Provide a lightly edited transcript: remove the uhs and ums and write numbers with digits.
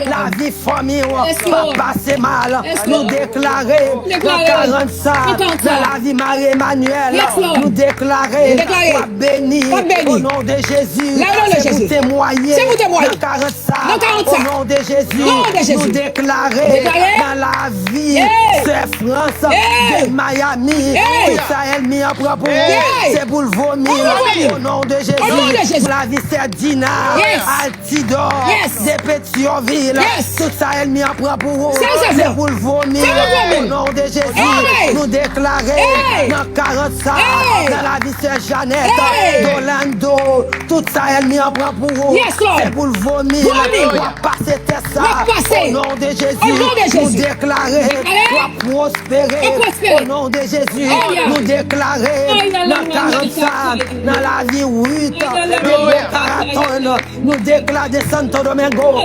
la vie famille, Yes, pas Lord. passer mal. Yes, Nous Lord. déclarer Déclarer. dans 45, Dans 45. dans la vie Marie-Emmanuel, Yes, Lord. nous déclarer, Déclarer. pas béni, Pas béni. au nom de Jésus, Là, au nom de c'est Jésus. pour témoigner, C'est pour témoigner. dans 45, Dans 45. au nom de Jésus, Nom de Jésus. nous déclarer Déclarer. dans la vie, Hey. c'est France, Hey. de Miami, Hey. Israël mis en propre, Hey. c'est pour le vomir, vomir. au nom de Jésus, Au nom de Jésus. la vie c'est Dina, Yes. Altidor, Yes. des Pétionville, Yes. tout ça elle mis en propre, C'est c'est pour le vomir, C'est pour le vomir. au nom de Jésus, Hey. nous déclarer Hey. dans 45, Hey. dans la vie c'est Jeannette, Hey. d'Orlando, tout ça elle mis en propre, Yes, Lord. c'est pour le vomir, Vomir. on va passer ça, Va passer. au nom de Jésus, Au nom de nous Jésus. déclarer, Déclarer. va prospérer, Va prospérer. au nom de Jésus, Aïe. nous déclarer Aïe, aïe, dans aïe, 45, aïe, dans la vie 8, aïe, aïe, de Boca Raton, nous déclarer de Santo Domingo.